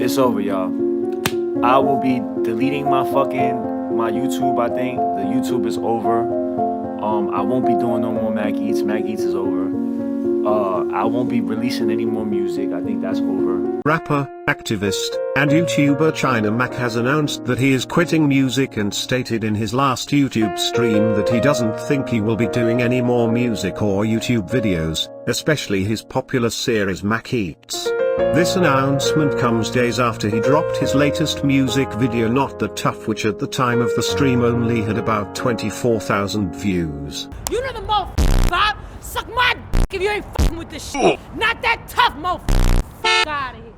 It's over, y'all. I will be deleting my YouTube. I think the YouTube is over. I won't be doing no more Mac Eats. Mac Eats is over. I won't be releasing any more music. I think that's over. Rapper, activist, and YouTuber China Mac has announced that he is quitting music and stated in his last YouTube stream that he doesn't think he will be doing any more music or YouTube videos, especially his popular series Mac Eats. This announcement comes days after he dropped his latest music video Not That Tough, which at the time of the stream only had about 24,000 views. You know the motherfucker, Bob? Suck my if you ain't fucking with this shit. Not that tough, motherfucker. Out of here.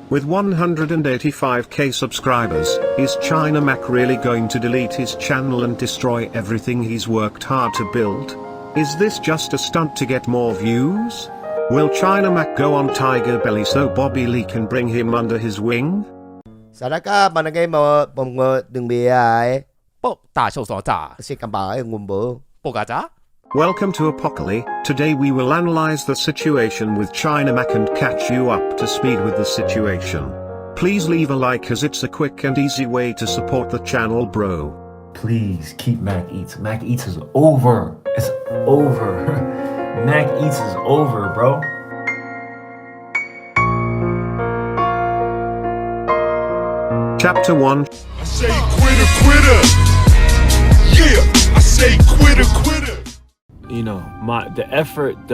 With 185k subscribers, is China Mac really going to delete his channel and destroy everything he's worked hard to build? Is this just a stunt to get more views? Will China Mac go on Tiger Belly so Bobby Lee can bring him under his wing? Sadaka managay mo đừng bị ai.大秀所炸 Kasi kabahay ngumbo. 不嘎炸 Welcome to Epilogue. Today we will analyze the situation with China Mac and catch you up to speed with the situation. Please leave a like as it's a quick and easy way to support the channel, bro. Please keep Mac Eats. Mac Eats is over. It's over. Mac Eats is over, bro. Chapter 1. I say quitter, quitter. Yeah, I say quitter, quitter. You know, the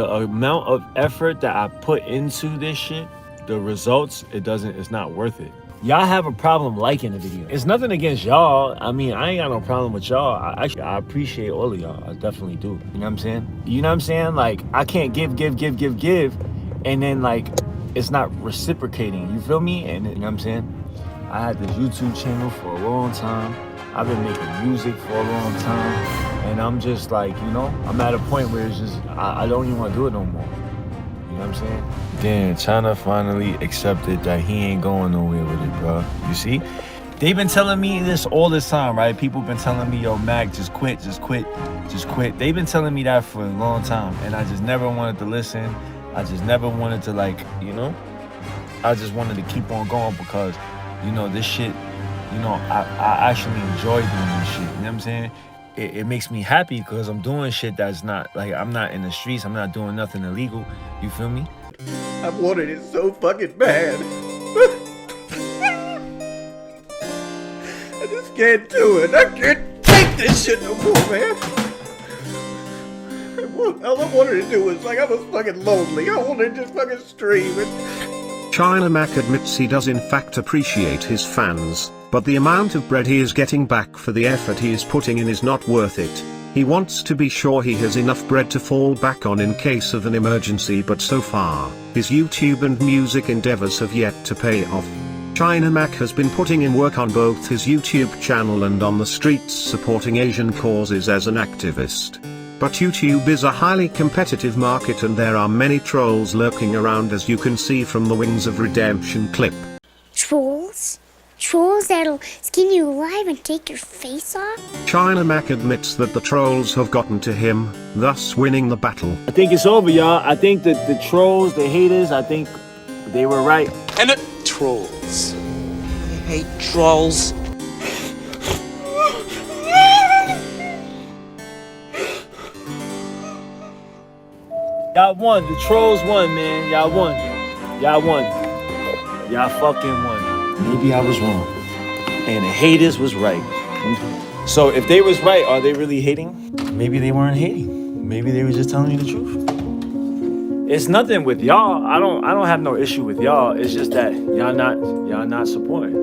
amount of effort that I put into this shit, the results, it's not worth it. Y'all have a problem liking the video. It's nothing against y'all. I mean, I ain't got no problem with y'all. I appreciate all of y'all. I definitely do. You know what I'm saying? You know what I'm saying? Like, I can't give, and then, like, it's not reciprocating. You feel me? And you know what I'm saying? I had this YouTube channel for a long time. I've been making music for a long time. And I'm just like, you know, I'm at a point where it's just, I don't even want to do it no more. You know what I'm saying? Then China finally accepted that he ain't going nowhere with it, bro. You see? They've been telling me this all this time, right? People been telling me, yo, Mac, just quit. They've been telling me that for a long time. And I just never wanted to listen. I just never wanted to, like, you know? I just wanted to keep on going because, you know, this shit, you know, I actually enjoy doing this shit. You know what I'm saying? It makes me happy because I'm doing shit that's not, like, I'm not in the streets. I'm not doing nothing illegal. You feel me? I wanted it so fucking bad. I just can't do it. I can't take this shit no more, man. All I wanted to do was, like, I was fucking lonely. I wanted to just fucking stream it. China Mac admits he does in fact appreciate his fans, but the amount of bread he is getting back for the effort he is putting in is not worth it. He wants to be sure he has enough bread to fall back on in case of an emergency, but so far, his YouTube and music endeavors have yet to pay off. China Mac has been putting in work on both his YouTube channel and on the streets supporting Asian causes as an activist. But YouTube is a highly competitive market and there are many trolls lurking around, as you can see from the Wings of Redemption clip. Trolls? Trolls that'll skin you alive and take your face off? China Mac admits that the trolls have gotten to him, thus winning the battle. I think it's over, y'all. I think that the trolls, the haters, I think they were right. And trolls. I hate trolls. Y'all won. The trolls won, man. Y'all won. Y'all won. Y'all fucking won. Maybe I was wrong. And the haters was right. So if they was right, are they really hating? Maybe they weren't hating. Maybe they were just telling you the truth. It's nothing with y'all. I don't have no issue with y'all. It's just that y'all not supporting.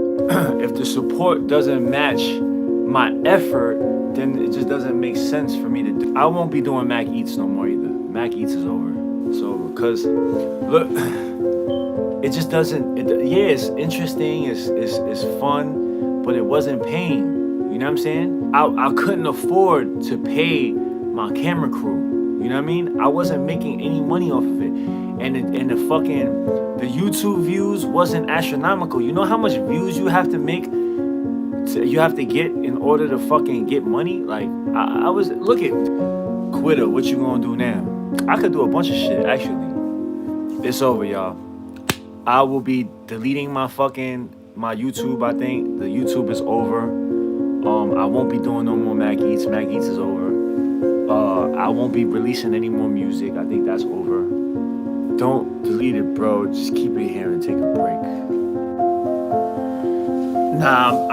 If the support doesn't match my effort, then it just doesn't make sense for me to do. I won't be doing Mac Eats no more either. Mac Eats is over. It's over. Cause look, it just doesn't. Yeah, it's interesting. It's fun, but it wasn't paying. You know what I'm saying? I couldn't afford to pay my camera crew. You know what I mean? I wasn't making any money off of it, and the YouTube views wasn't astronomical. You know how much views you have to make? You have to get in order to fucking get money. Like I was look at quitter. What you gonna do now? I could do a bunch of shit actually. It's over, y'all. I will be deleting my YouTube. I think the YouTube is over. I won't be doing no more Mac Eats. Mac Eats is over. I won't be releasing any more music. I think that's over. Don't delete it, bro. Just keep it here and take a break. Nah,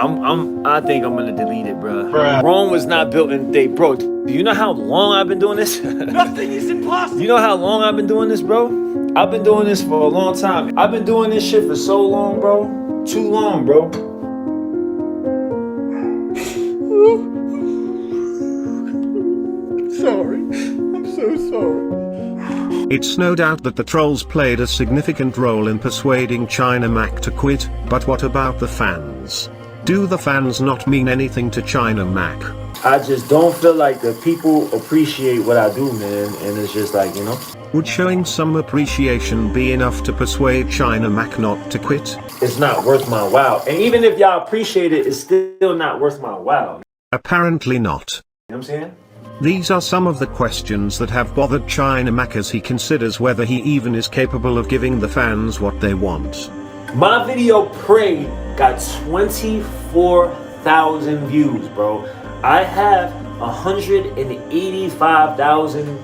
I think I'm gonna delete it, bro. Rome was not built in a day, bro. Do you know how long I've been doing this? Nothing is impossible. You know how long I've been doing this, bro? I've been doing this for a long time. I've been doing this shit for so long, bro. Too long, bro. Sorry. I'm so sorry. It's no doubt that the trolls played a significant role in persuading China Mac to quit, but what about the fans? Do the fans not mean anything to China Mac? I just don't feel like the people appreciate what I do, man. And it's just like, you know. Would showing some appreciation be enough to persuade China Mac not to quit? It's not worth my while. And even if y'all appreciate it, it's still not worth my while. Apparently not. You know what I'm saying? These are some of the questions that have bothered China Mac as he considers whether he even is capable of giving the fans what they want. My video Pray got 24,000 views, bro. I have 185,000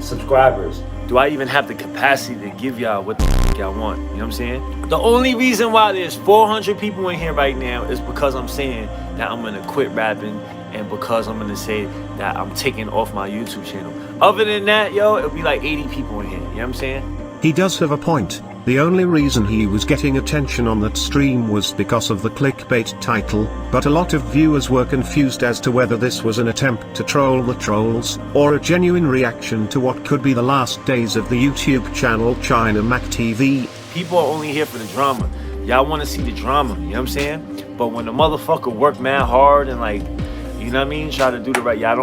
subscribers. Do I even have the capacity to give y'all what the fuck y'all want? You know what I'm saying? The only reason why there's 400 people in here right now is because I'm saying that I'm gonna quit rapping and because I'm gonna say that I'm taking off my YouTube channel. Other than that, yo, it'll be like 80 people in here. You know what I'm saying? He does have a point. The only reason he was getting attention on that stream was because of the clickbait title, but a lot of viewers were confused as to whether this was an attempt to troll the trolls, or a genuine reaction to what could be the last days of the YouTube channel China Mac TV. People are only here for the drama. Y'all want to see the drama, you know what I'm saying? But when the motherfucker work mad hard and like, you know what I mean, try to do the right, y'all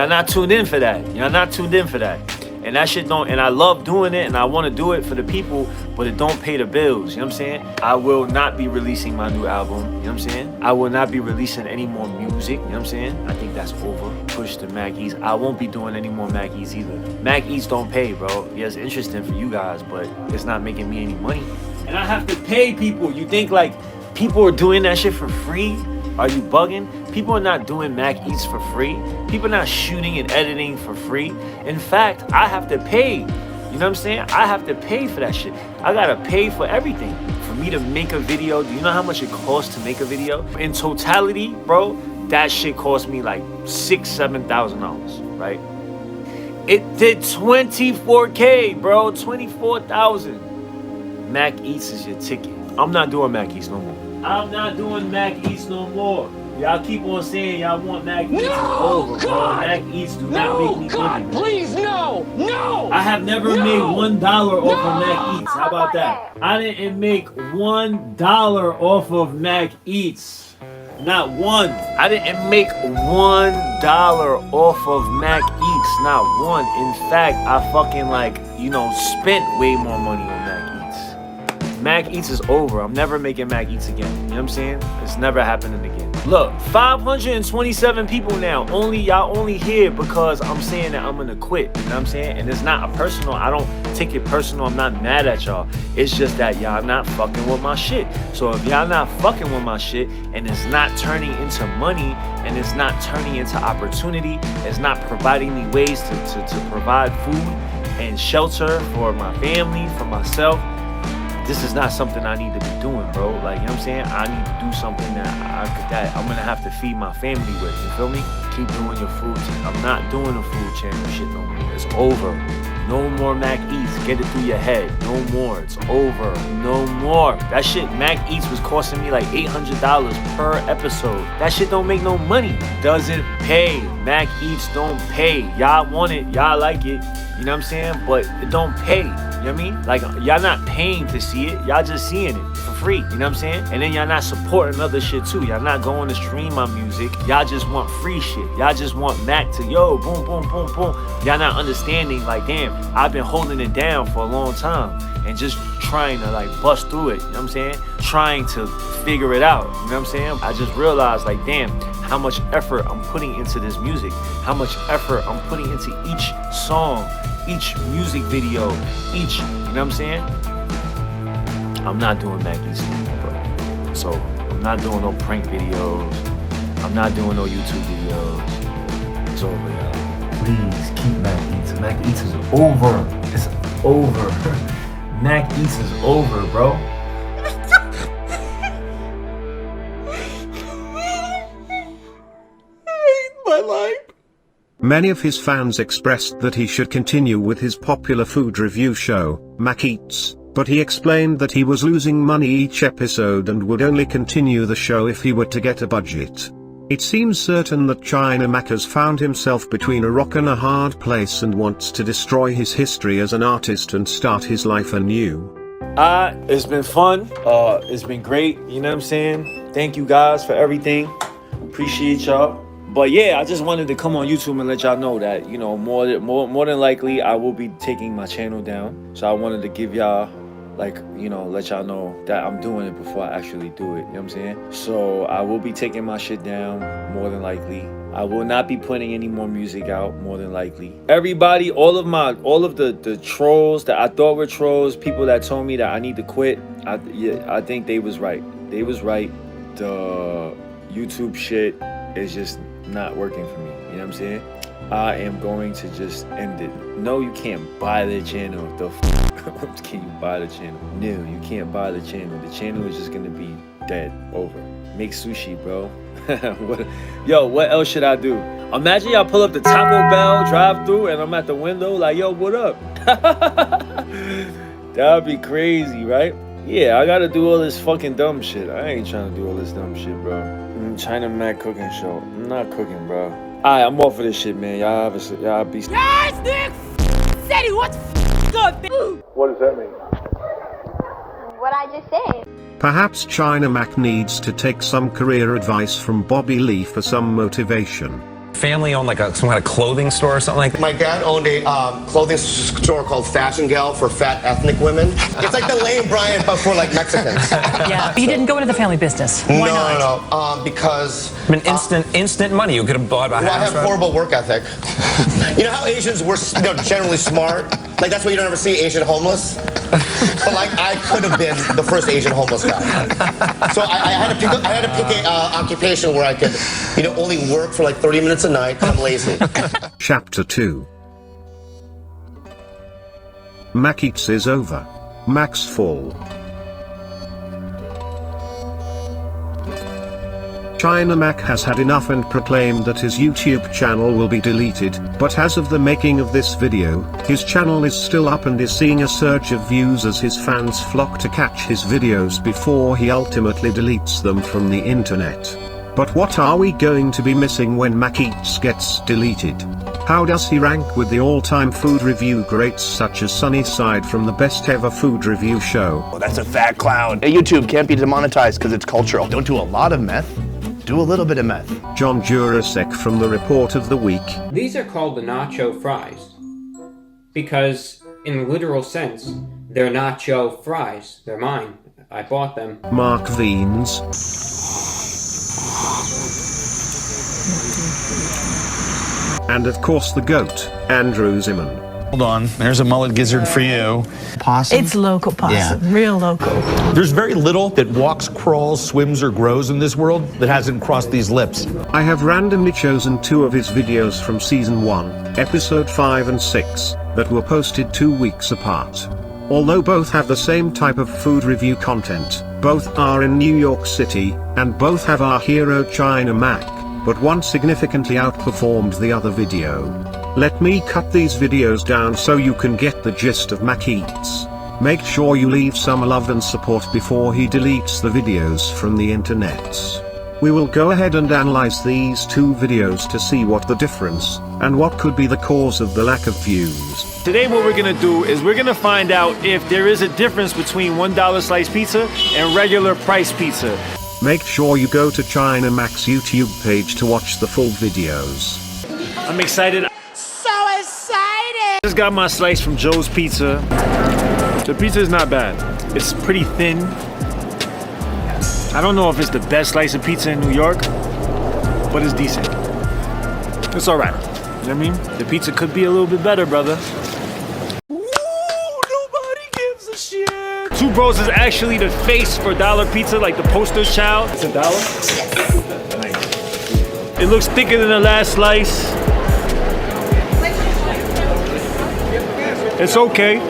not tuned in for that. Y'all not tuned in for that. And that shit don't, and I love doing it and I want to do it for the people, but it don't pay the bills, you know what I'm saying? I will not be releasing my new album, you know what I'm saying? I will not be releasing any more music, you know what I'm saying? I think that's over. Push to Mac Eats. I won't be doing any more Mac Eats either. Mac Eats don't pay, bro. Yeah, it's interesting for you guys, but it's not making me any money. And I have to pay people. You think like people are doing that shit for free? Are you bugging? People are not doing Mac Eats for free. People are not shooting and editing for free. In fact, I have to pay. You know what I'm saying? I have to pay for that shit. I gotta pay for everything. For me to make a video, do you know how much it costs to make a video? In totality, bro, that shit cost me like $6,000-$7,000, right? It did 24K, bro, 24,000. Mac Eats is your ticket. I'm not doing Mac Eats no more. I'm not doing Mac Eats no more. Y'all keep on saying y'all want Mac Eats. It's over, bro. Mac Eats do not make me money. Please, no! I have never made $1 off of Mac Eats. How about that? I didn't make $1 off of Mac Eats. Not one. I didn't make $1 off of Mac Eats. Not one. In fact, I fucking spent way more money on Mac Eats. Mac Eats is over. I'm never making Mac Eats again. You know what I'm saying? It's never happening again. Look, 527 people now. Y'all only here because I'm saying that I'm gonna quit. You know what I'm saying? And it's not a personal. I don't take it personal. I'm not mad at y'all. It's just that y'all not fucking with my shit. So if y'all not fucking with my shit and it's not turning into money and it's not turning into opportunity, it's not providing me ways to provide food and shelter for my family, for myself, this is not something I need to be doing, bro. Like, you know what I'm saying? I need to do something that I'm gonna have to feed my family with. You feel me? Keep doing your food. I'm not doing the food channel shit no more. It's over. No more Mac Eats. Get it through your head. No more. It's over. No more. That shit, Mac Eats was costing me like $800 per episode. That shit don't make no money. Doesn't pay. Mac Eats don't pay. Y'all want it. Y'all like it. You know what I'm saying? But it don't pay. You know what I mean? Like, y'all not paying to see it. Y'all just seeing it for free. You know what I'm saying? And then y'all not supporting other shit too. Y'all not going to stream my music. Y'all just want free shit. Y'all just want Mac to, yo, boom, boom, boom, boom. Y'all not understanding, like, damn, I've been holding it down for a long time and just trying to, like, bust through it. You know what I'm saying? Trying to figure it out. You know what I'm saying? I just realized, like, damn, how much effort I'm putting into this music. How much effort I'm putting into each song, each music video, you know what I'm saying? I'm not doing Mac Eats anymore, bro. So I'm not doing no prank videos. I'm not doing no YouTube videos. It's over, y'all. Please keep Mac Eats. Mac Eats is over. It's over. Mac Eats is over, bro. My life. Many of his fans expressed that he should continue with his popular food review show, Mac Eats, but he explained that he was losing money each episode and would only continue the show if he were to get a budget. It seems certain that China Mac has found himself between a rock and a hard place and wants to destroy his history as an artist and start his life anew. It's been fun. It's been great. You know what I'm saying? Thank you guys for everything. Appreciate y'all. But yeah, I just wanted to come on YouTube and let y'all know that, you know, more than likely I will be taking my channel down. So I wanted to give y'all, like, you know, let y'all know that I'm doing it before I actually do it. You know what I'm saying? So I will be taking my shit down, more than likely. I will not be putting any more music out, more than likely. Everybody, all of the trolls that I thought were trolls, people that told me that I need to quit, I think they was right. They was right. The YouTube shit is just not working for me. You know what I'm saying? I am going to just end it. No, you can't buy the channel. The f can you buy the channel? No, you can't buy the channel. The channel is just gonna be dead. Over. Make sushi, bro. What else should I do? Imagine y'all pull up the Taco Bell drive-thru and I'm at the window like, yo, what up? That'd be crazy, right? Yeah, I gotta do all this fucking dumb shit. I ain't trying to do all this dumb shit, bro. China Mac cooking show. I'm not cooking, bro. Alright, I'm off of this shit, man. Y'all be... Yes, nigga! Said he what's good, bitch? What does that mean? What I just said. Perhaps China Mac needs to take some career advice from Bobby Lee for some motivation. Family owned like some kind of clothing store or something like that. My dad owned a clothing store called Fashion Gal for fat ethnic women. It's like the Lane Bryant, but for like Mexicans. Yeah, you didn't go into the family business. Why not? No, because... I mean, instant money. You could have bought a house. I have horrible work ethic. You know how Asians were generally smart? Like, that's why you don't ever see Asian homeless? But like, I could have been the first Asian homeless guy. So I had to pick an occupation where I could, you know, only work for like 30 minutes a night because I'm lazy. Chapter 2. Mac Eats is over. Mac's fall. China Mac has had enough and proclaimed that his YouTube channel will be deleted, but as of the making of this video, his channel is still up and is seeing a surge of views as his fans flock to catch his videos before he ultimately deletes them from the internet. But what are we going to be missing when Mac Eats gets deleted? How does he rank with the all-time food review greats such as Sunnyside from the best ever food review show? Oh, that's a fat clown. YouTube can't be demonetized because it's cultural. Don't do a lot of meth. Do a little bit of meth. John Jurasek from the Report of the Week. These are called the nacho fries because, in the literal sense, they're nacho fries. They're mine. I bought them. Mark Veens. And of course the GOAT, Andrew Zimmern. Hold on, there's a mullet gizzard for you. Possum? It's local possum, real local. There's very little that walks, crawls, swims, or grows in this world that hasn't crossed these lips. I have randomly chosen 2 of his videos from Season 1, Episode 5 and 6, that were posted 2 weeks apart. Although both have the same type of food review content, both are in New York City, and both have our hero China Mac, but one significantly outperformed the other video. Let me cut these videos down so you can get the gist of Mac Eats. Make sure you leave some love and support before he deletes the videos from the internets. We will go ahead and analyze these 2 videos to see what the difference, and what could be the cause of the lack of views. Today what we're gonna do is we're gonna find out if there is a difference between $1 slice pizza and regular price pizza. Make sure you go to China Mac's YouTube page to watch the full videos. I'm excited. So excited! Just got my slice from Joe's Pizza. The pizza is not bad. It's pretty thin. I don't know if it's the best slice of pizza in New York, but it's decent. It's alright. You know what I mean? The pizza could be a little bit better, brother. Ooh, nobody gives a shit. Two Bros is actually the face for Dollar Pizza, like the poster child. It's $1? Nice. It looks thicker than the last slice. It's okay.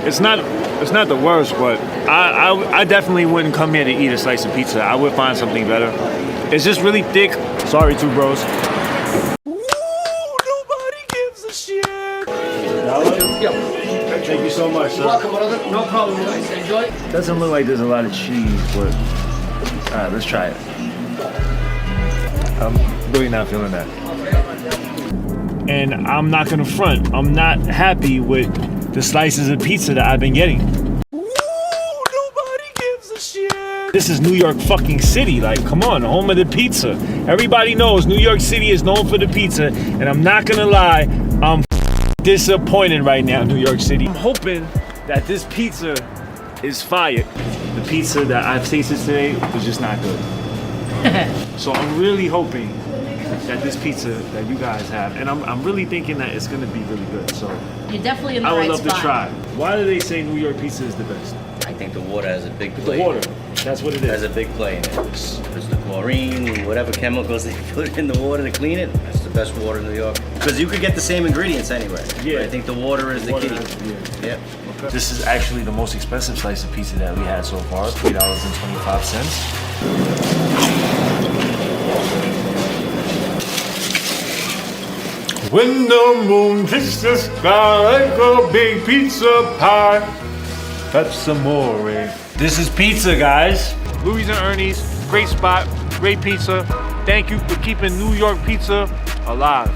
It's not the worst, but I definitely wouldn't come here to eat a slice of pizza. I would find something better. It's just really thick. Sorry, Two Bros. Nobody gives a shit. Thank you so much, sir. Welcome, brother. No problem, guys. Enjoy. Doesn't look like there's a lot of cheese, but all right, let's try it. I'm really not feeling that. And I'm not gonna front. I'm not happy with the slices of pizza that I've been getting. Nobody gives a shit. This is New York fucking City. Like, come on, home of the pizza. Everybody knows New York City is known for the pizza, and I'm not gonna lie, I'm disappointed right now, New York City. I'm hoping that this pizza is fire. The pizza that I've tasted today was just not good. So I'm really hoping that this pizza that you guys have, and I'm really thinking that it's gonna be really good. So You're definitely in the I would right love spot. to try. Why do they say New York pizza is the best? I think the water has a big play. The water, that's what it is. Has a big play in it. It's the chlorine, whatever chemicals they put in the water to clean it. That's the best water in New York. Because you could get the same ingredients anywhere. Yeah. But I think the water is the key. Yeah. Okay. This is actually the most expensive slice of pizza that we had so far, $3.25. When the moon hits the sky like a big pizza pie, that's some more. This is pizza, guys. Louis and Ernie's, great spot, great pizza. Thank you for keeping New York pizza alive.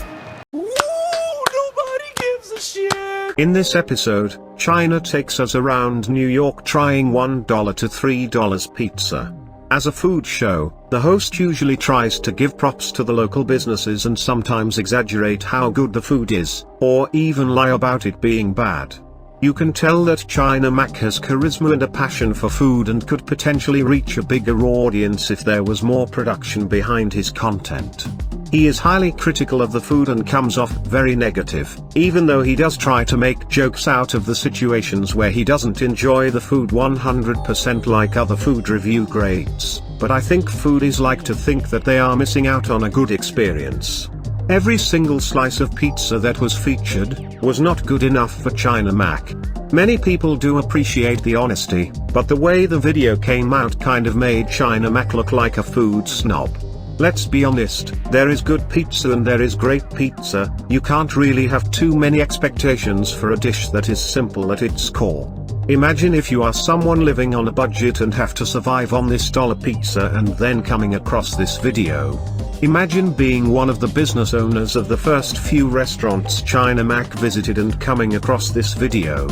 Nobody gives a shit. In this episode, China takes us around New York trying $1 to $3 pizza. As a food show, the host usually tries to give props to the local businesses and sometimes exaggerate how good the food is, or even lie about it being bad. You can tell that China Mac has charisma and a passion for food and could potentially reach a bigger audience if there was more production behind his content. He is highly critical of the food and comes off very negative, even though he does try to make jokes out of the situations where he doesn't enjoy the food 100% like other food review greats. But I think foodies like to think that they are missing out on a good experience. Every single slice of pizza that was featured was not good enough for China Mac. Many people do appreciate the honesty, but the way the video came out kind of made China Mac look like a food snob. Let's be honest, there is good pizza and there is great pizza. You can't really have too many expectations for a dish that is simple at its core. Imagine if you are someone living on a budget and have to survive on this dollar pizza and then coming across this video. Imagine being one of the business owners of the first few restaurants China Mac visited and coming across this video.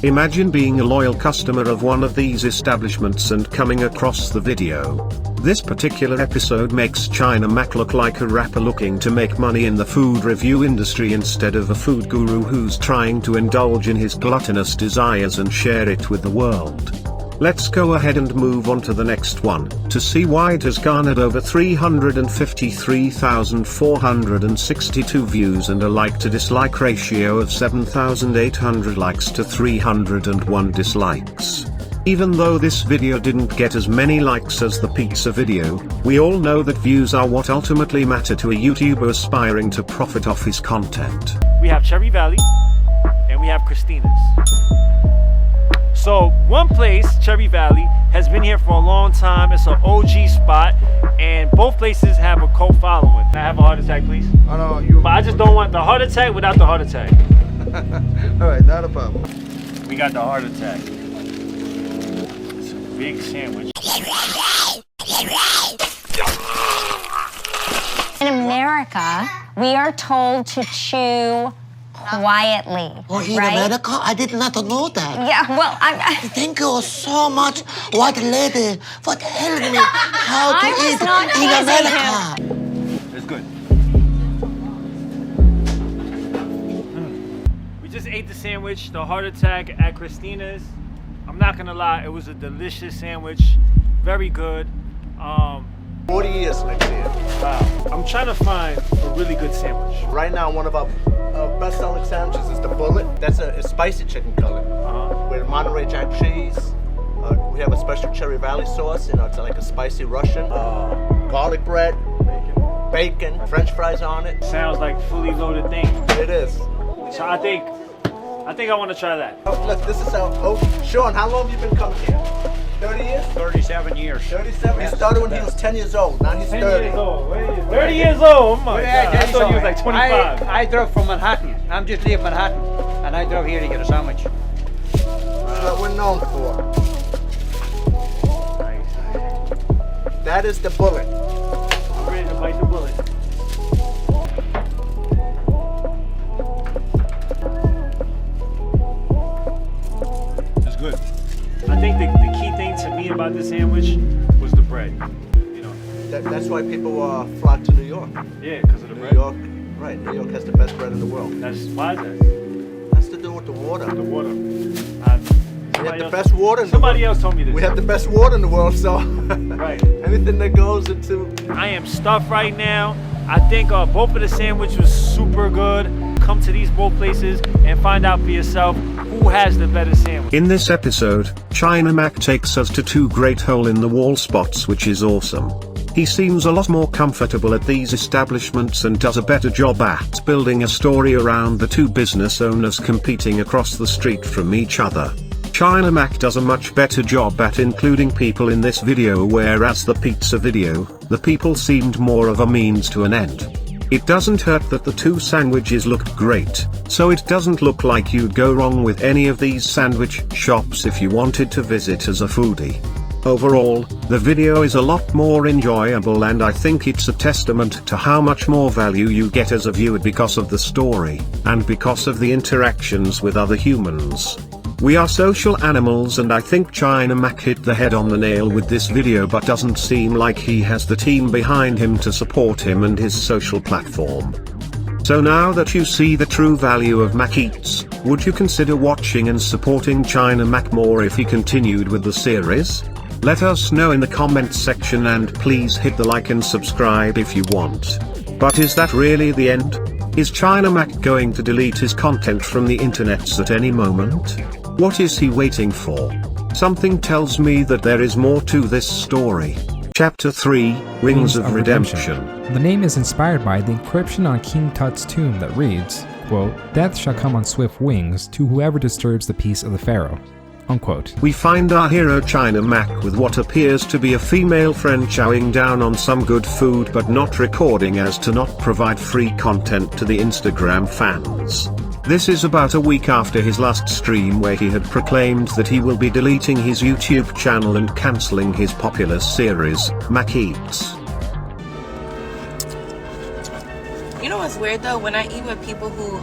Imagine being a loyal customer of one of these establishments and coming across the video. This particular episode makes China Mac look like a rapper looking to make money in the food review industry instead of a food guru who's trying to indulge in his gluttonous desires and share it with the world. Let's go ahead and move on to the next one, to see why it has garnered over 353,462 views and a like to dislike ratio of 7,800 likes to 301 dislikes. Even though this video didn't get as many likes as the pizza video, we all know that views are what ultimately matter to a YouTuber aspiring to profit off his content. We have Cherry Valley, and we have Cristina's. So one place, Cherry Valley, has been here for a long time. It's an OG spot, and both places have a cult following. Can I have a heart attack, please? Oh no, you. But I just don't want the heart attack without the heart attack. Alright, not a problem. We got the heart attack. It's a big sandwich. In America, we are told to chew quietly. Oh, in right? America? I did not know that. Yeah, well, Thank you so much, white lady, for telling me how to I was eat not in teasing America. It's good. We just ate the sandwich, the heart attack at Cristina's. I'm not gonna lie, it was a delicious sandwich, very good. 40 years next year. Wow. I'm trying to find a really good sandwich. Right now, one of our best-selling sandwiches is the Bullet. That's a spicy chicken cutlet with Monterey Jack cheese, We have a special Cherry Valley sauce, you know, it's like a spicy Russian. Garlic bread, bacon, French fries on it. Sounds like fully loaded thing. It is. So I think I want to try that. Oh, look, this is how. Oh, Sean, how long have you been coming here? 30 years? 37 years. 37. He started when he was 10 years old. Now he's 10 30. years old. 30 years old. Oh my God. I thought he was like 25. I drove from Manhattan. I'm just leaving Manhattan, and I drove here to get a sandwich. That's what we're known for. Nice. That is the bullet. I'm ready to bite the bullet. It's good. I think the key thing to me about this sandwich was the bread. You know. That's why people flock to New York. Yeah, because of the bread. New York, right? New York has the best bread in the world. Why is that? Has to do with the water. The water. We have the best water in the world. Somebody else told me this. We have the best water in the world, so right. Anything that goes into. I am stuffed right now. I think both of the sandwich was super good. Come to these both places and find out for yourself who has the better sandwich. In this episode, China Mac takes us to 2 great hole-in-the-wall spots, which is awesome. He seems a lot more comfortable at these establishments and does a better job at building a story around the 2 business owners competing across the street from each other. China Mac does a much better job at including people in this video, whereas the pizza video, the people seemed more of a means to an end. It doesn't hurt that the 2 sandwiches looked great, so it doesn't look like you'd go wrong with any of these sandwich shops if you wanted to visit as a foodie. Overall, the video is a lot more enjoyable, and I think it's a testament to how much more value you get as a viewer because of the story, and because of the interactions with other humans. We are social animals, and I think China Mac hit the head on the nail with this video, but doesn't seem like he has the team behind him to support him and his social platform. So now that you see the true value of Mac Eats, would you consider watching and supporting China Mac more if he continued with the series? Let us know in the comments section, and please hit the like and subscribe if you want. But is that really the end? Is China Mac going to delete his content from the internets at any moment? What is he waiting for? Something tells me that there is more to this story. Chapter 3, Rings of Redemption. The name is inspired by the inscription on King Tut's tomb that reads, quote, "Death shall come on swift wings to whoever disturbs the peace of the pharaoh." Unquote. We find our hero China Mac with what appears to be a female friend chowing down on some good food but not recording as to not provide free content to the Instagram fans. This is about a week after his last stream, where he had proclaimed that he will be deleting his YouTube channel and cancelling his popular series, Mac Eats. You know what's weird though? When I eat with people who,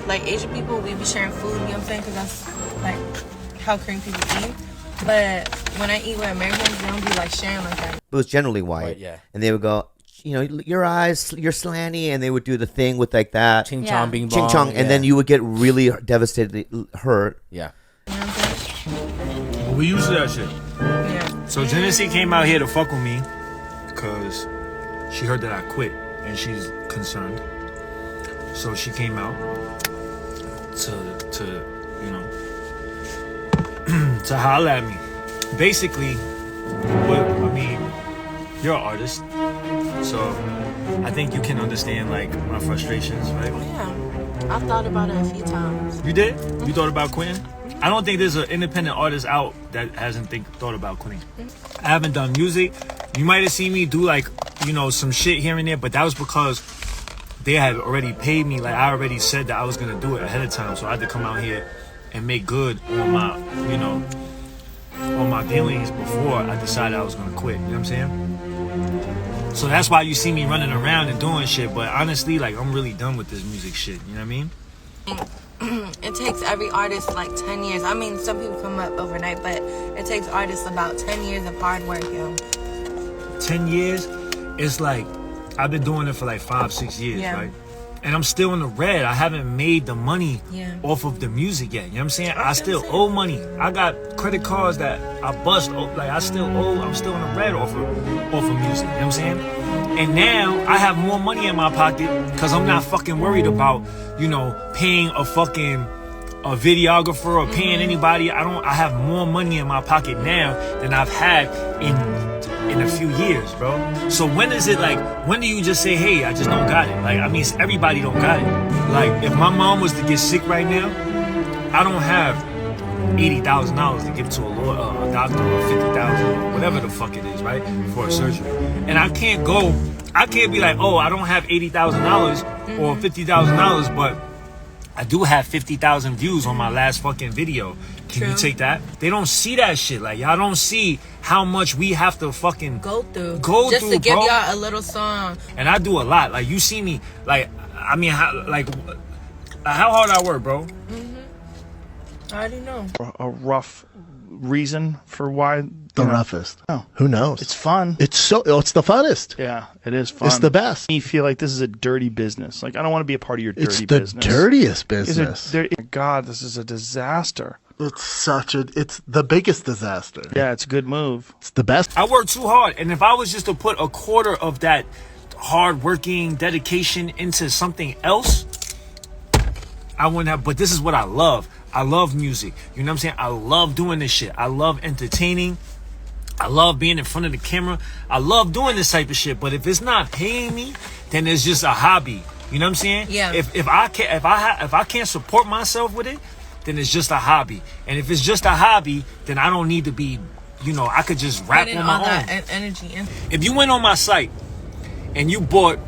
like Asian people, we be sharing food, you know what I'm saying? Because that's like how Korean people eat. But when I eat with Americans, they don't be like sharing like that. It was generally white. Right, yeah. And they would go, you know, your eyes, you're slanty, and they would do the thing with like that. Ching chong, bing Ching bong. chong, and then you would get really devastated, hurt. Yeah. We used to that shit. Yeah. So Genesee came out here to fuck with me because she heard that I quit and she's concerned. So she came out to you know, to holler at me. Basically, I mean, you're an artist, so I think you can understand like my frustrations, right? Yeah. I've thought about it a few times. You did? You thought about quitting? I don't think there's an independent artist out that hasn't thought about quitting. I haven't done music. You might have seen me do like, you know, some shit here and there, but that was because they had already paid me. Like I already said that I was gonna do it ahead of time, so I had to come out here and make good on my, you know, on my dealings before I decided I was gonna quit. You know what I'm saying? So that's why you see me running around and doing shit. But honestly, like I'm really done with this music shit. You know what I mean? It takes every artist like 10 years. I mean, some people come up overnight, but it takes artists about 10 years of hard work, yo. 10 years? It's like, I've been doing it for like 5-6 years, Yeah. right? And I'm still in the red. I haven't made the money Yeah. off of the music yet. You know what I'm saying? I still owe money. I got credit cards that I bust. Like I still owe. I'm still in the red off of music. You know what I'm saying? And now I have more money in my pocket because I'm not fucking worried about, you know, paying a fucking a videographer or paying anybody. I have more money in my pocket now than I've had in a few years, bro. So when is it like, when do you just say, hey, I just don't got it? Like, I mean, everybody don't got it. Like, if my mom was to get sick right now, I don't have $80,000 to give to a doctor, or $50,000, or whatever the fuck it is, right, for a surgery. And I can't be like, oh, I don't have $80,000 or $50,000, but I do have 50,000 views on my last fucking video. Can you take that? They don't see that shit. Like, y'all don't see how much we have to fucking go through just to give bro. y'all a little song. And I do a lot. Like, you see me, like, I mean, how hard I work, bro? I already know. A rough reason for why the roughest. Oh, who knows? It's fun. It's the funnest. Yeah, it is fun. It's the best. You feel like this is a dirty business. Like, I don't want to be a part of your dirty business. business. It's the dirtiest business. God, this is a disaster. It's the biggest disaster. Yeah, it's a good move. It's the best. I work too hard, and if I was just to put a quarter of that hard working dedication into something else, I wouldn't have. But this is what I love. I love music. You know what I'm saying? I love doing this shit. I love entertaining. I love being in front of the camera. I love doing this type of shit. But if it's not paying me, then it's just a hobby. You know what I'm saying? Yeah. If I can't support myself with it, then it's just a hobby. And if it's just a hobby, then I don't need to be, I could just rap on my own. That energy in. If you went on my site and you bought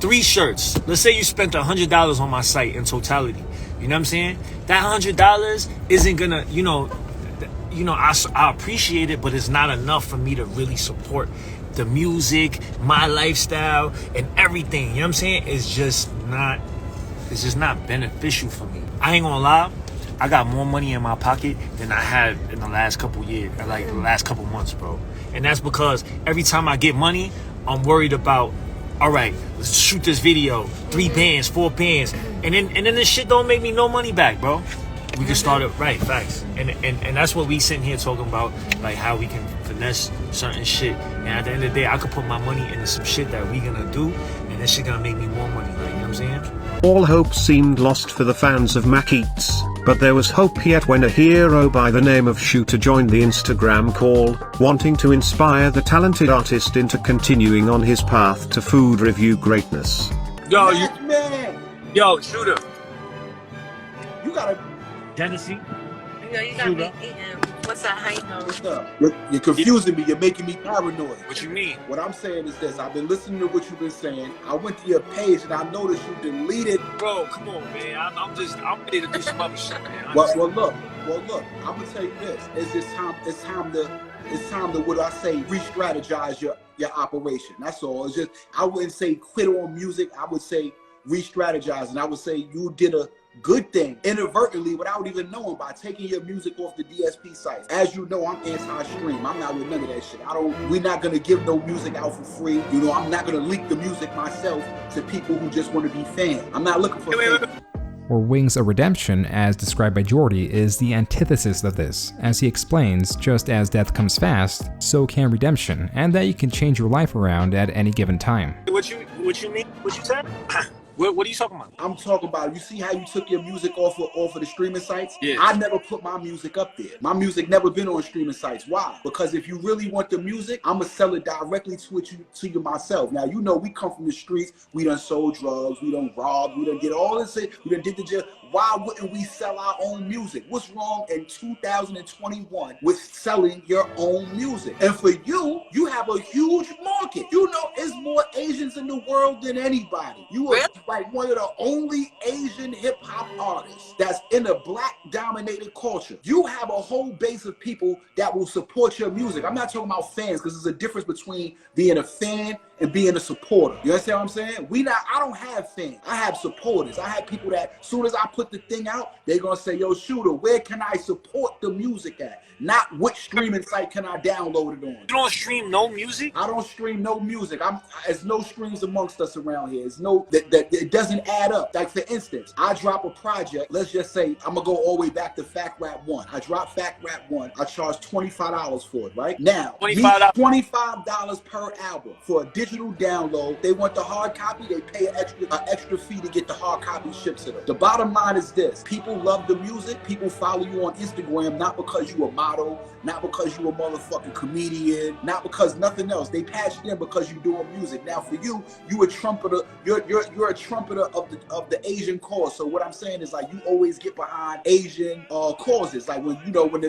3 shirts, let's say you spent $100 on my site in totality. You know what I'm saying? That $100 isn't gonna, I appreciate it, but it's not enough for me to really support the music, my lifestyle, and everything. You know what I'm saying? It's just not beneficial for me. I ain't gonna lie, I got more money in my pocket than I had in the last couple years, like the last couple months, bro. And that's because every time I get money, I'm worried about, all right, let's shoot this video, 3 bands, 4 bands, and then this shit don't make me no money back, bro. We can start it right, facts, and that's what we sitting here talking about, like how we can finesse certain shit. And at the end of the day, I could put my money into some shit that we gonna do, and this shit gonna make me more money. Like, you know what I'm saying? All hope seemed lost for the fans of Mac Eats, but there was hope yet when a hero by the name of Shooter joined the Instagram call, wanting to inspire the talented artist into continuing on his path to food review greatness. Yo, Shooter. You gotta... Genesee? You gotta be eating. What's that? How you know? What's up? You're confusing me. You're making me paranoid. What you mean? What I'm saying is this. I've been listening to what you've been saying. I went to your page and I noticed you deleted. Bro, come on, man. I'm ready to do some other shit, man. Well, look. I'm gonna tell you this. It's time to what I say, re-strategize your operation. That's all. It's just, I wouldn't say quit on music. I would say re-strategize, and I would say you did a good thing inadvertently without even knowing by taking your music off the DSP sites. As you know, I'm anti-stream. I'm not with none of that shit. We're not gonna give no music out for free. I'm not gonna leak the music myself to people who just want to be fans. I'm not looking for fans. Or Wings of Redemption, as described by Jordy, is the antithesis of this. As he explains, just as death comes fast, so can redemption, and that you can change your life around at any given time. What you mean? What you said? What are you talking about? I'm talking about, you see how you took your music off of the streaming sites? Yeah. I never put my music up there. My music never been on streaming sites. Why? Because if you really want the music, I'm going to sell it directly to you myself. Now, we come from the streets. We done sold drugs. We done robbed. We done did all this. We done did the jail. Why wouldn't we sell our own music? What's wrong in 2021 with selling your own music? And for you have a huge market. There's more Asians in the world than anybody. You are like one of the only Asian hip hop artists that's in a black dominated culture. You have a whole base of people that will support your music. I'm not talking about fans, because there's a difference between being a fan and being a supporter. You understand what I'm saying? I don't have fans. I have supporters. I have people that as soon as I put the thing out, they're gonna say, yo, Shooter, where can I support the music at? Not which streaming site can I download it on. You don't stream no music? I don't stream no music. there's no strings amongst us around here. It's no that it doesn't add up. Like for instance, I drop a project. Let's just say I'm gonna go all the way back to Fact Rap 1. I drop Fact Rap 1. I charge $25 for it. Right now, $25 per album for a digital download. They want the hard copy. They pay an extra fee to get the hard copy shipped to them. The bottom line is this: people love the music. People follow you on Instagram not because you a model, not because you a motherfucking comedian, not because nothing else. They patched in because you doing music. Now for you a trumpeter. You're a trumpeter of the Asian cause. So what I'm saying is like you always get behind Asian causes. Like when when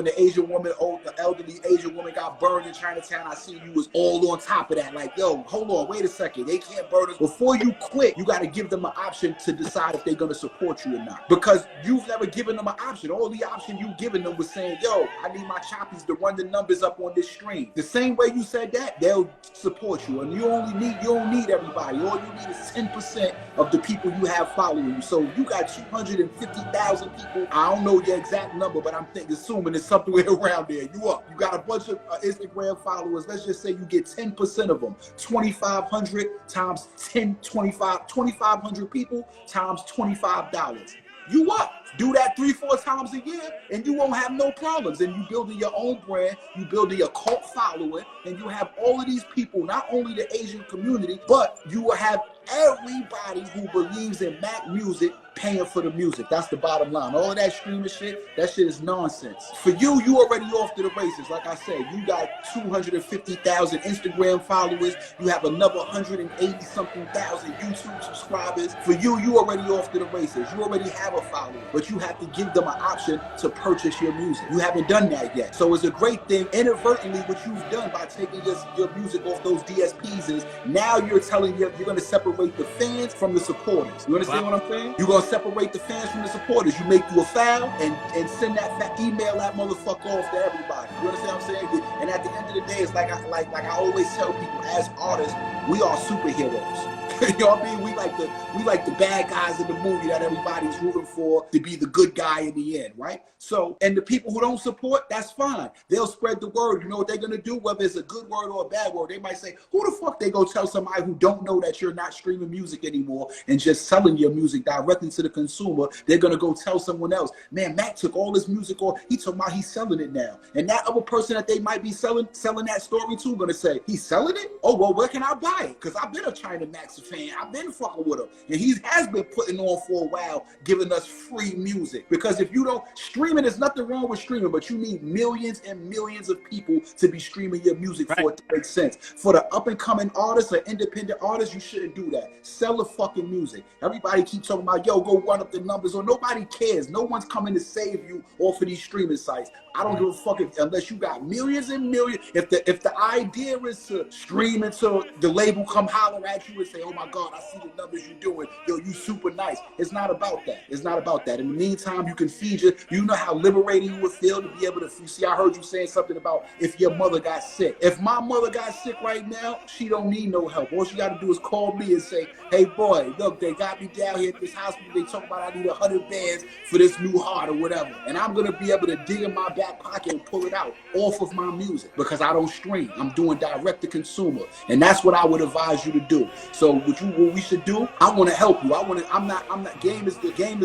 the Asian woman, the elderly Asian woman got burned in Chinatown, I see you was all on top of that. Like, yo, hold on, wait a second. They can't burn us. Before you quit, you got to give them an option to decide if they're gonna support you or not. Because you've never given them an option. All the option you given them was saying, yo, I need my choppies to run the numbers up on this stream. The same way you said that, they'll support you. And you don't need everybody. All you need is 10% of the people you have following you. So you got 250,000 people. I don't know your exact number, but I'm assuming it's somewhere around there. You got a bunch of Instagram followers. Let's just say you get 10% of them. 2,500 times 10, 2,500 people times $25. You up. Do that 3-4 times a year and you won't have no problems. And you building your own brand, you building a cult following, and you have all of these people, not only the Asian community, but you will have everybody who believes in Mac music paying for the music. That's the bottom line. All of that streaming shit, that shit is nonsense. For you already off to the races. Like I said, you got 250,000 Instagram followers. You have another 180-something thousand YouTube subscribers. For you already off to the races. You already have a following, but you have to give them an option to purchase your music. You haven't done that yet. So it's a great thing. Inadvertently, what you've done by taking your music off those DSPs is now you're telling you're going to separate the fans from the supporters. You understand what I'm saying? You're going to separate the fans from the supporters. You make you a file and send that email that motherfucker off to everybody. You understand what I'm saying? And at the end of the day, it's like I always tell people, as artists, we are superheroes. You know what I mean? We like the bad guys in the movie that everybody's rooting for to be the good guy in the end, right? So, and the people who don't support, that's fine. They'll spread the word. You know what they're gonna do? Whether it's a good word or a bad word, they might say, who the fuck they go tell somebody who don't know that you're not streaming music anymore and just selling your music directly to the consumer? They're gonna go tell someone else, man, Mac took all this music off, he talking about he's selling it now. And that other person that they might be selling that story to gonna say, he's selling it? Oh, well, where can I buy it? Because I've been a China Max fan. I've been fucking with him. And he has been putting on for a while, giving us free music. Because if you don't, streaming, there's nothing wrong with streaming, but you need millions and millions of people to be streaming your music for it to make sense. For the up and coming artists or independent artists, you shouldn't do that. Sell the fucking music. Everybody keeps talking about, yo, go run up the numbers, or nobody cares. No one's coming to save you off of these streaming sites. I don't give a fuck unless you got millions and millions. If the idea is to stream until the label come holler at you and say, oh my God, I see the numbers you're doing. Yo, you super nice. It's not about that. It's not about that. In the meantime, you can feed you know how liberating you would feel to be able to, see, I heard you saying something about if your mother got sick. If my mother got sick right now, she don't need no help. All she got to do is call me and say, hey boy, look, they got me down here at this hospital. They talk about I need 100 bands for this new heart or whatever. And I'm going to be able to dig in my back pocket and pull it out off of my music because I don't stream. I'm doing direct to consumer. And that's what I would advise you to do. So what we should do, I want to help you. I'm not game is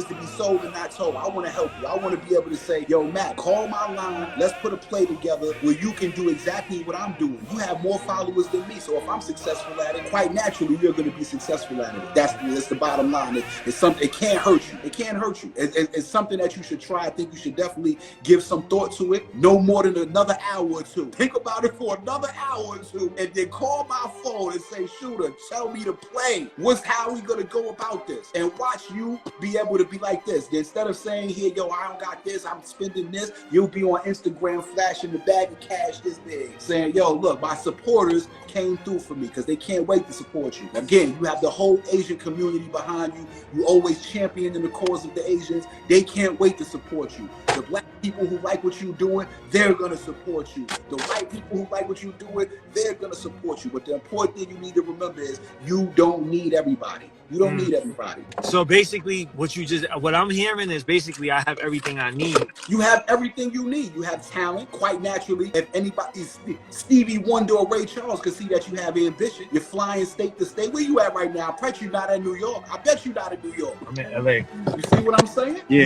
to be sold and not told. I want to help you. I want to be able to say, yo, Matt, call my line. Let's put a play together where you can do exactly what I'm doing. You have more followers than me. So if I'm successful at it, quite naturally, you're going to be successful at it. That's the bottom line. It's something, it can't hurt you. It can't hurt you. It's something that you should try. I think you should definitely give some thought to it. No more than another hour or two. Think about it for another hour or two and then call my phone and say, Shooter, tell me to play. How we going to go about this? And watch you be able to be like this. Instead of saying here, yo, I don't got this, I'm spending this, you'll be on Instagram flashing the bag of cash this big, saying, yo, look, my supporters came through for me because they can't wait to support you. Again, you have the whole Asian community behind you. You always champion in the cause of the Asians. They can't wait to support you. The black people who like what you're doing, they're going to support you. The white people who like what you're doing, they're going to support you. But the important thing you need to remember is you don't need everybody. You don't need everybody. So basically, what I'm hearing is basically I have everything I need. You have everything you need. You have talent, quite naturally. If anybody, Stevie Wonder or Ray Charles could see that you have ambition. You're flying state to state. Where you at right now? I bet you're not in New York. I bet you're not in New York. I'm in LA. You see what I'm saying? Yeah.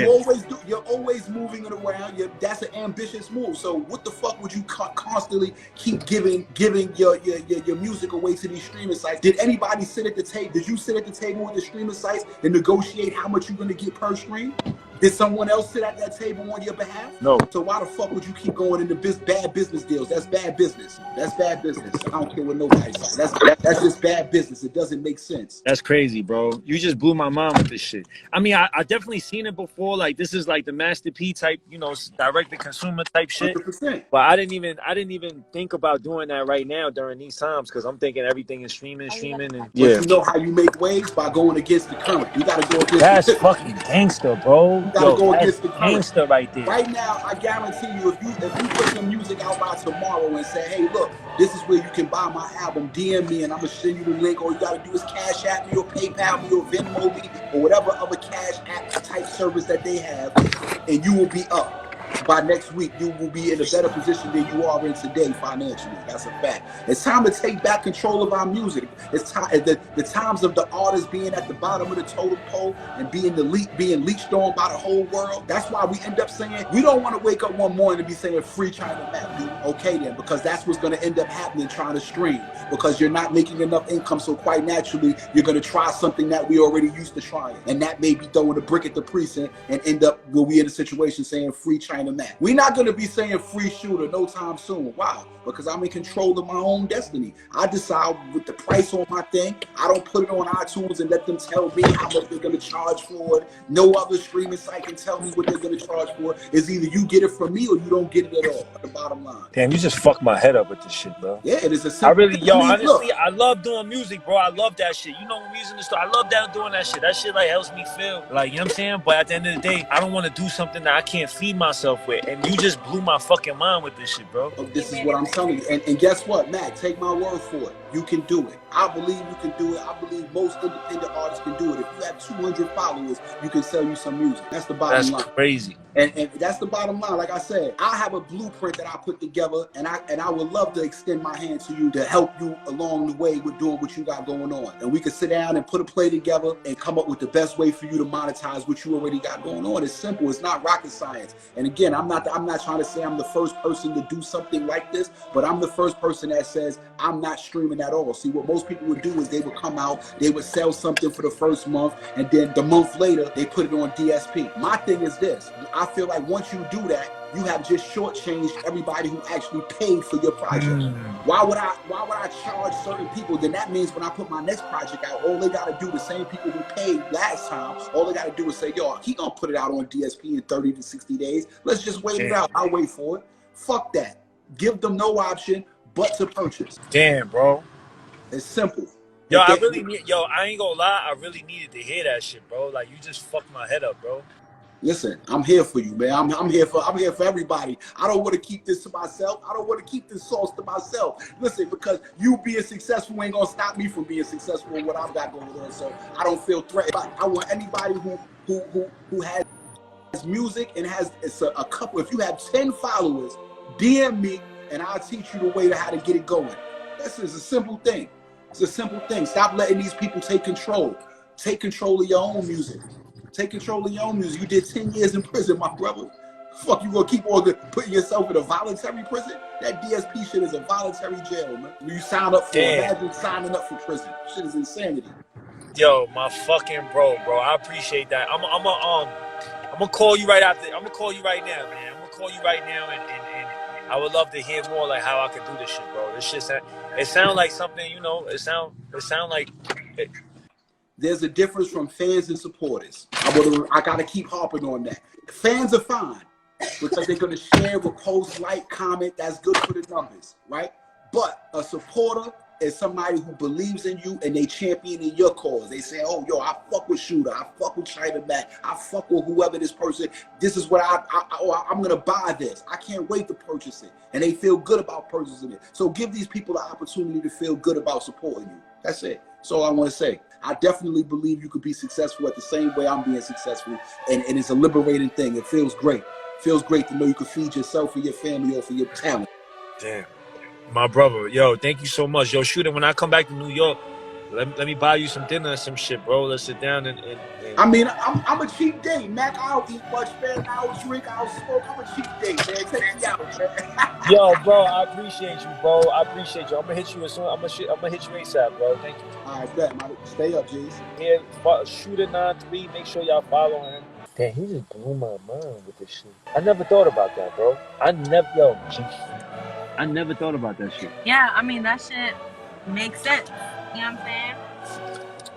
You're always moving it around. That's an ambitious move. So what the fuck would you constantly keep giving your music away to these streaming sites? Did anybody sit at the table? Did you sit at the table with the streaming sites and negotiate how much you're going to get per stream? Did someone else sit at that table on your behalf? No. So why the fuck would you keep going into bad business deals? That's bad business. That's bad business. I don't care what nobody says. That's just bad business. It doesn't make sense. That's crazy, bro. You just blew my mind with this shit. I mean, I definitely seen it before. Like, this is like the Master P type, direct to consumer type shit. 100%. But I didn't even think about doing that right now during these times because I'm thinking everything is streaming, and But you know how you make waves? By going against the current. You got to go against. That's fucking gangster, bro. You gotta go against the current. Gangster right there. Right now, I guarantee you, if you put some music out by tomorrow and say, hey, look, this is where you can buy my album, DM me and I'm gonna send you the link. All you gotta do is Cash App me or PayPal me or Venmo me or whatever other Cash App type service that they have, and you will be up. By next week, you will be in a better position than you are in today financially. That's a fact. It's time to take back control of our music. It's time. The times of the artists being at the bottom of the totem pole and being leached on by the whole world. That's why we end up saying we don't want to wake up one morning and be saying free China Map. Dude, okay then, because that's what's going to end up happening trying to stream because you're not making enough income. So quite naturally, you're going to try something that we already used to trying, and that may be throwing a brick at the precinct and end up where we in a situation saying free China Map. We're not going to be saying free shooter no time soon. Why? Because I'm in control of my own destiny. I decide with the price on my thing. I don't put it on iTunes and let them tell me how much they're going to charge for it. No other streaming site can tell me what they're going to charge for it. It's either you get it from me or you don't get it at all. The bottom line. Damn, you just fucked my head up with this shit, bro. Yeah, it is a simple. Honestly, I love doing music, bro. I love that shit. You know, when we was in the store, I love doing that shit. That shit like helps me feel like, you know what I'm saying? But at the end of the day, I don't want to do something that I can't feed myself with. And you just blew my fucking mind with this shit, bro. This is what I'm telling you. And guess what, Matt? Take my word for it. You can do it. I believe you can do it. I believe most independent artists can do it. If you have 200 followers, you can sell you some music. That's the bottom line. That's crazy. And that's the bottom line. Like I said, I have a blueprint that I put together, and I would love to extend my hand to you to help you along the way with doing what you got going on. And we can sit down and put a play together and come up with the best way for you to monetize what you already got going on. It's simple. It's not rocket science. And again, I'm not trying to say I'm the first person to do something like this, but I'm the first person that says I'm not streaming at all. See, what most people would do is they would come out, they would sell something for the first month, and then the month later they put it on DSP. My thing is this. I feel like once you do that, you have just shortchanged everybody who actually paid for your project. Why would I charge certain people? Then that means when I put my next project out, all they gotta do, the same people who paid last time, all they gotta do is say, yo, he gonna put it out on DSP in 30 to 60 days. Let's just wait it out. I'll wait for it. Fuck that. Give them no option but to purchase. Damn, bro. It's simple. Yo, I ain't gonna lie, I really needed to hear that shit, bro. Like, you just fucked my head up, bro. Listen, I'm here for you, man. I'm here for everybody. I don't want to keep this to myself. I don't want to keep this sauce to myself. Listen, because you being successful ain't gonna stop me from being successful in what I've got going on. So I don't feel threatened. I want anybody who has music and has a couple. If you have 10 followers, DM me and I'll teach you the way to how to get it going. This is a simple thing. It's a simple thing. Stop letting these people take control. Take control of your own music. Take control of your own music. You did 10 years in prison, my brother. Fuck, you gonna keep on putting yourself in a voluntary prison? That DSP shit is a voluntary jail, man. You sign up for it. Imagine signing up for prison. Shit is insanity. Yo, my fucking bro. I appreciate that. I'm gonna call you right after. I'm gonna call you right now, man. I'm gonna call you right now, and I would love to hear more like how I could do this shit, bro. This shit, it sound like something, you know. It sound like. There's a difference from fans and supporters. I gotta keep harping on that. Fans are fine because they're gonna share, repost, like, comment. That's good for the numbers, right? But a supporter is somebody who believes in you and they championing your cause. They say, oh, yo, I fuck with Shooter. I fuck with China Mac. I fuck with whoever this person. This is what I'm going to buy this. I can't wait to purchase it. And they feel good about purchasing it. So give these people the opportunity to feel good about supporting you. That's it. That's all I want to say. I definitely believe you could be successful at the same way I'm being successful. And it's a liberating thing. It feels great. It feels great to know you can feed yourself or your family or for your talent. Damn. My brother, yo, thank you so much. Yo, Shooter, when I come back to New York, let me buy you some dinner and some shit, bro. Let's sit down and I mean, I'm a cheap date, Mac. I don't eat much, man. I don't drink, I don't smoke. I'm a cheap date, man. Take me out, man. Yo, bro, I appreciate you, bro. I appreciate you. I'm gonna hit you as soon. I'm gonna hit you ASAP, bro. Thank you. All right, bet, man. Stay up, G's. Yeah, Shooter93. Make sure y'all follow him. Damn, he just blew my mind with this shit. I never thought about that, bro. I never thought about that shit. Yeah, I mean, that shit makes sense. You know what I'm saying?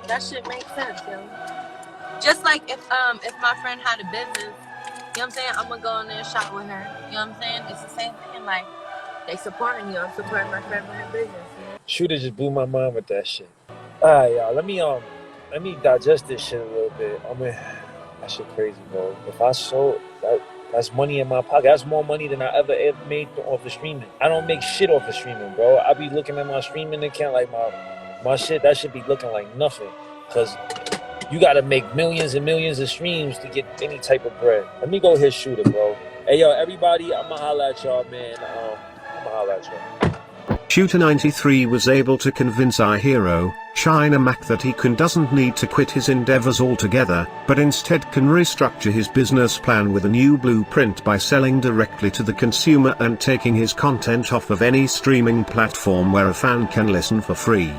That shit makes sense, yo. Just like if my friend had a business, you know what I'm saying? I'm gonna go in there and shop with her. You know what I'm saying? It's the same thing. Like, they supporting you. I'm supporting my friend with her business. You know? Shooter just blew my mind with that shit. All right, y'all. Let me digest this shit a little bit. I mean, that shit crazy, bro. If I sold that, that's money in my pocket. That's more money than I ever made off of streaming. I don't make shit off of streaming, bro. I be looking at my streaming account like my shit. That should be looking like nothing, cause you gotta make millions and millions of streams to get any type of bread. Let me go hit Shooter, bro. Hey, yo, everybody, I'ma holla at y'all, man. I'ma holla at y'all. Shooter93 was able to convince our hero, China Mac, that he doesn't need to quit his endeavors altogether, but instead can restructure his business plan with a new blueprint by selling directly to the consumer and taking his content off of any streaming platform where a fan can listen for free.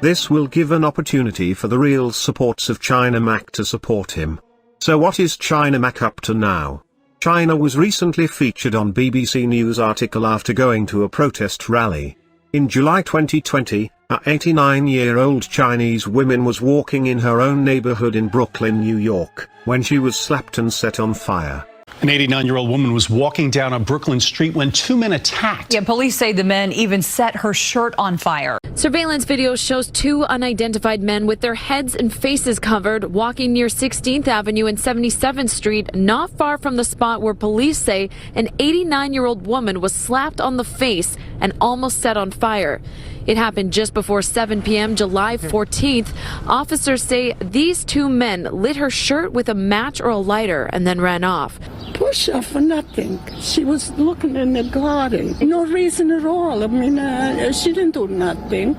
This will give an opportunity for the real supports of China Mac to support him. So what is China Mac up to now? China was recently featured on BBC News article after going to a protest rally. In July 2020, a 89-year-old Chinese woman was walking in her own neighborhood in Brooklyn, New York, when she was slapped and set on fire. An 89-year-old woman was walking down a Brooklyn street when two men attacked. Yeah, police say the men even set her shirt on fire. Surveillance video shows two unidentified men with their heads and faces covered walking near 16th Avenue and 77th Street, not far from the spot where police say an 89-year-old woman was slapped on the face and almost set on fire. It happened just before 7 p.m. July 14th. Officers say these two men lit her shirt with a match or a lighter and then ran off. Push her for nothing. She was looking in the garden. No reason at all. I mean, she didn't do nothing.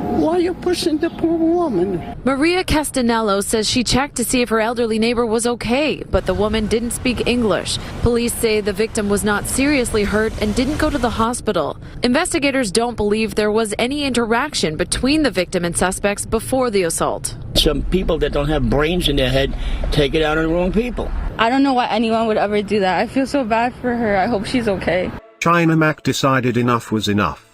Why are you pushing the poor woman? Maria Castanello says she checked to see if her elderly neighbor was okay, but the woman didn't speak English. Police say the victim was not seriously hurt and didn't go to the hospital. Investigators don't believe there was any interaction between the victim and suspects before the assault. Some people that don't have brains in their head take it out on the wrong people. I don't know why anyone would ever do that. I feel so bad for her. I hope she's okay. China Mac decided enough was enough.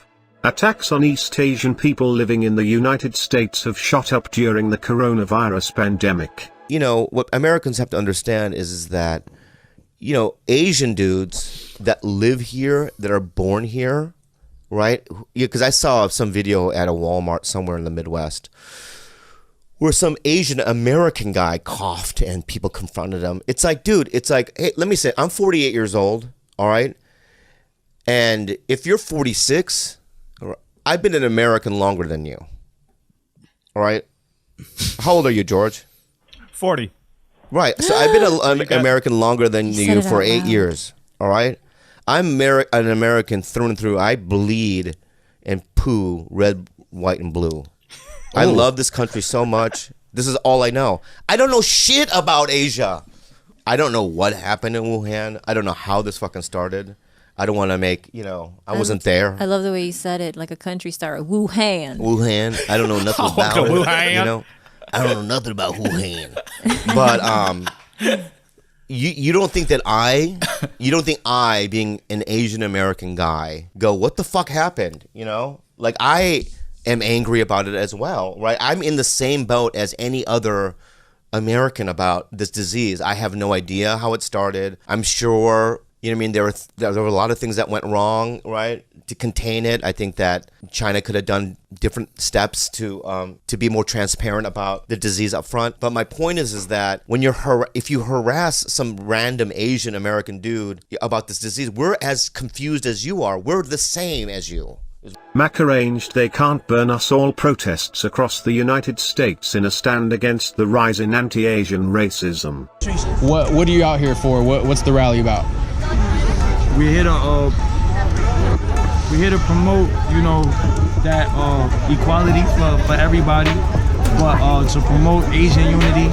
Attacks on East Asian people living in the United States have shot up during the coronavirus pandemic. You know, what Americans have to understand is that, you know, Asian dudes that live here, that are born here, right? Because I saw some video at a Walmart somewhere in the Midwest where some Asian American guy coughed and people confronted him. It's like, dude, it's like, hey, let me say, I'm 48 years old, all right? And if you're 46... I've been an American longer than you. All right? How old are you, George? 40. Right. So I've been an American longer than you for 8 years. All right? I'm an American through and through. I bleed and poo red, white, and blue. I love this country so much. This is all I know. I don't know shit about Asia. I don't know what happened in Wuhan. I don't know how this fucking started. I don't want to make, you know, I wasn't there. I love the way you said it, like a country star. Wuhan. Wuhan. I don't know nothing about it. Wuhan. You know, I don't know nothing about Wuhan. But you don't think that I, being an Asian American guy, go, what the fuck happened? You know, like I am angry about it as well, right? I'm in the same boat as any other American about this disease. I have no idea how it started. I'm sure, You know what I mean? There were a lot of things that went wrong, right? To contain it, I think that China could have done different steps to be more transparent about the disease up front. But my point is that when if you harass some random Asian American dude about this disease, we're as confused as you are. We're the same as you. Mac arranged They Can't Burn Us All protests across the United States in a stand against the rise in anti-Asian racism. What are you out here for? What's the rally about? We're here to promote, you know, that equality for everybody, but to promote Asian unity,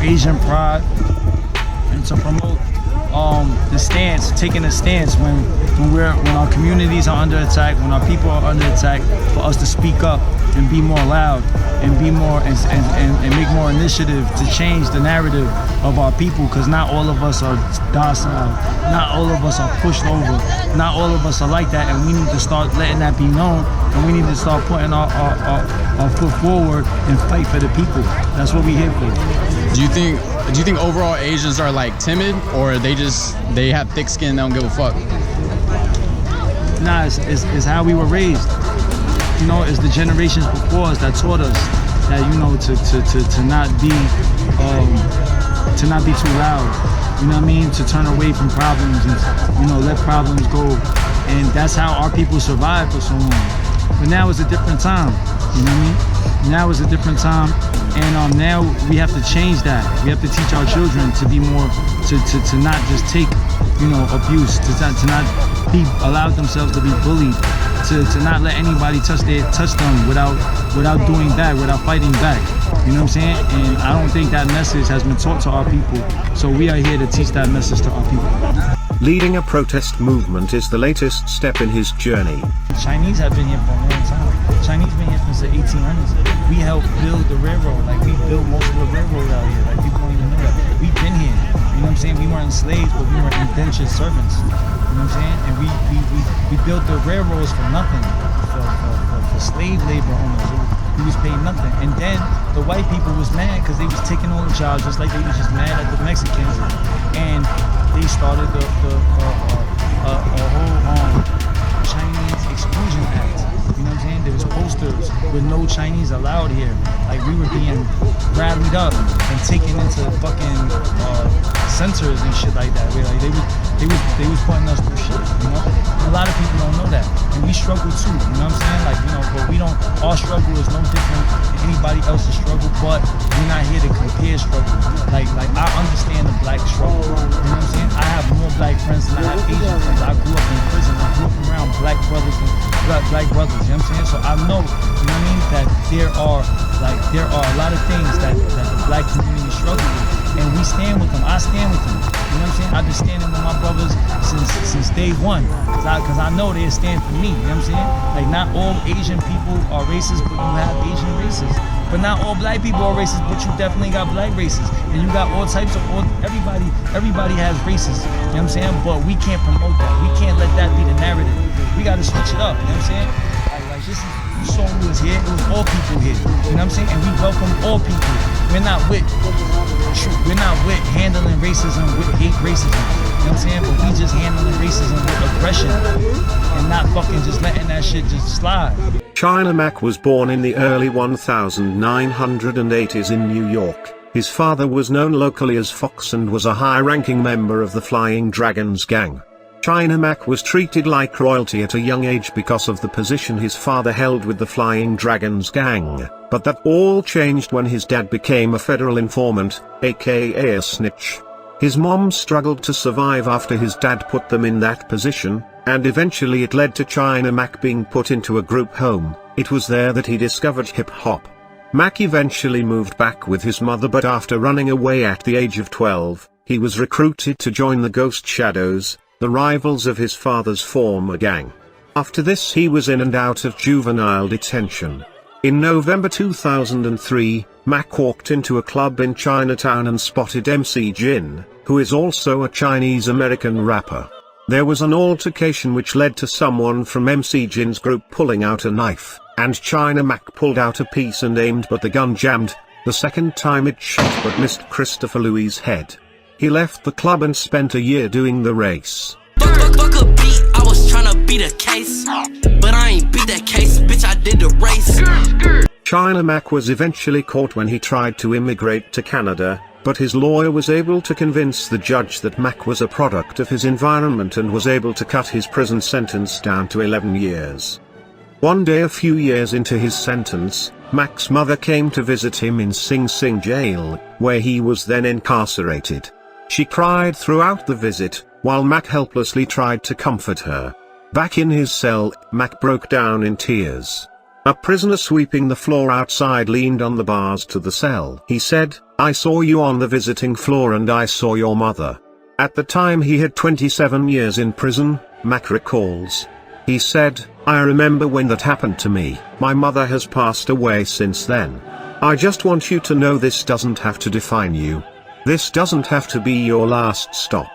Asian pride, and to promote the stance, taking a stance when our communities are under attack, when our people are under attack, for us to speak up and be more loud and be more and make more initiative to change the narrative of our people, because not all of us are docile, not all of us are pushed over, not all of us are like that, and we need to start letting that be known, and we need to start putting our foot forward and fight for the people. That's what we're here for. Do you think overall Asians are like timid, or they have thick skin and don't give a fuck? Nah, it's how we were raised. You know, it's the generations before us that taught us that, you know, to not be too loud. You know what I mean? To turn away from problems and, you know, let problems go. And that's how our people survived for so long. But now it's a different time. You know what I mean? Now is a different time, and now we have to change that. We have to teach our children to be more, to not just take, you know, abuse, to not be allow themselves to be bullied, to not let anybody touch them without doing back, without fighting back. You know what I'm saying? And I don't think that message has been taught to our people. So we are here to teach that message to our people. Leading a protest movement is the latest step in his journey. Chinese have been here for a long time. Chinese been here since the 1800s. We helped build the railroad. Like, we built most of the railroad out here. Like, people don't even know that. We've been here. You know what I'm saying? We weren't slaves, but we were indentured servants. You know what I'm saying? And we built the railroads for nothing, for slave labor owners. We was paid nothing. And then the white people was mad because they was taking all the jobs, just like they was just mad at the Mexicans. And they started the whole Chinese Exclusion Act. You know what I'm saying? There was posters with no Chinese allowed here. Like, we were being rallied up and taken into fucking censors and shit like that. Where, like, they was putting us through shit, you know? And a lot of people don't know that. And we struggle too, you know what I'm saying? Like, you know, but our struggle is no different than anybody else's struggle, but we're not here to compare struggle. Like I understand the black struggle, you know what I'm saying? I have more black friends than I have Asian friends. I grew up in prison. I grew up around black brothers, you know what I'm saying? So I know, you know what I mean, that there are a lot of things that the black community struggle with, and we stand with them. I stand with them. You know what I'm saying? I've been standing with my brothers since day one, because I know they stand for me. You know what I'm saying? Like, not all Asian people are racist, but you have Asian racists. But not all black people are racist, but you definitely got black racists. And you got all types of, everybody has racists. You know what I'm saying? But we can't promote that. We can't let that be the narrative. We got to switch it up. You know what I'm saying? Like this is, you saw who was here. It was all people here. You know what I'm saying? And we welcome all people. We're not with handling racism with hate racism. You know what I'm saying? But we just handling racism with aggression and not fucking just letting that shit just slide. China Mac was born in the early 1980s in New York. His father was known locally as Fox and was a high-ranking member of the Flying Dragons gang. China Mac was treated like royalty at a young age because of the position his father held with the Flying Dragons gang, but that all changed when his dad became a federal informant, aka a snitch. His mom struggled to survive after his dad put them in that position, and eventually it led to China Mac being put into a group home. It was there that he discovered hip-hop. Mac eventually moved back with his mother, but after running away at the age of 12, he was recruited to join the Ghost Shadows, the rivals of his father's former gang. After this he was in and out of juvenile detention. In November 2003, Mac walked into a club in Chinatown and spotted MC Jin, who is also a Chinese-American rapper. There was an altercation which led to someone from MC Jin's group pulling out a knife, and China Mac pulled out a piece and aimed, but the gun jammed. The second time it shot but missed Christopher Louis' head. He left the club and spent a year doing the race. Fuck a beat, I was tryna beat a case. But I ain't beat that case, bitch, I did the race. China Mac was eventually caught when he tried to immigrate to Canada, but his lawyer was able to convince the judge that Mac was a product of his environment and was able to cut his prison sentence down to 11 years. One day a few years into his sentence, Mac's mother came to visit him in Sing Sing jail, where he was then incarcerated. She cried throughout the visit, while Mac helplessly tried to comfort her. Back in his cell, Mac broke down in tears. A prisoner sweeping the floor outside leaned on the bars to the cell. He said, "I saw you on the visiting floor and I saw your mother." At the time he had 27 years in prison, Mac recalls. He said, "I remember when that happened to me. My mother has passed away since then. I just want you to know this doesn't have to define you. This doesn't have to be your last stop.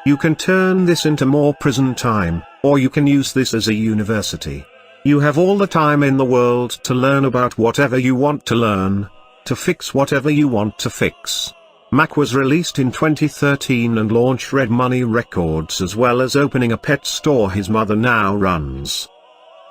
You can turn this into more prison time, or you can use this as a university. You have all the time in the world to learn about whatever you want to learn, to fix whatever you want to fix." Mac was released in 2013 and launched Red Money Records as well as opening a pet store his mother now runs.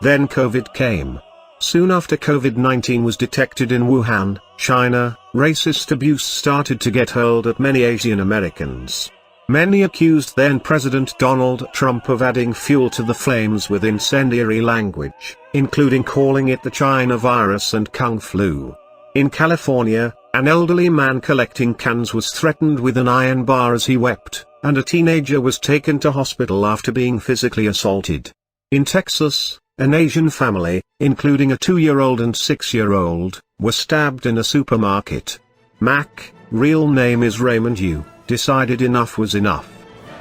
Then COVID came. Soon after COVID-19 was detected in Wuhan, China, racist abuse started to get hurled at many Asian Americans. Many accused then-President Donald Trump of adding fuel to the flames with incendiary language, including calling it the China virus and Kung flu. In California, an elderly man collecting cans was threatened with an iron bar as he wept, and a teenager was taken to hospital after being physically assaulted. In Texas, an Asian family, including a 2-year-old and 6-year-old, were stabbed in a supermarket. Mac, real name is Raymond Yu, decided enough was enough.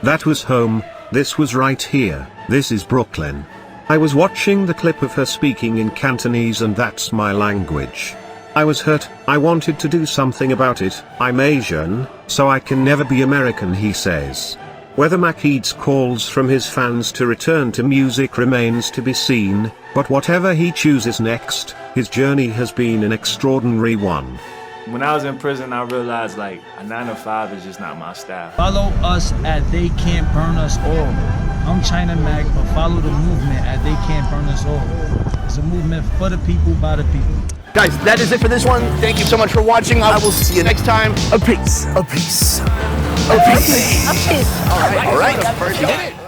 That was home, this was right here, this is Brooklyn. I was watching the clip of her speaking in Cantonese and that's my language. I was hurt, I wanted to do something about it. I'm Asian, so I can never be American, he says. Whether Mac heeds calls from his fans to return to music remains to be seen, but whatever he chooses next, his journey has been an extraordinary one. When I was in prison, I realized like a 9 to 5 is just not my style. Follow us at They Can't Burn Us All. I'm China Mac, but follow the movement at They Can't Burn Us All. It's a movement for the people, by the people. Guys, that is it for this one. Thank you so much for watching. I will see you next time. A peace. A peace. A peace. A peace. All right. All right. First, you did it.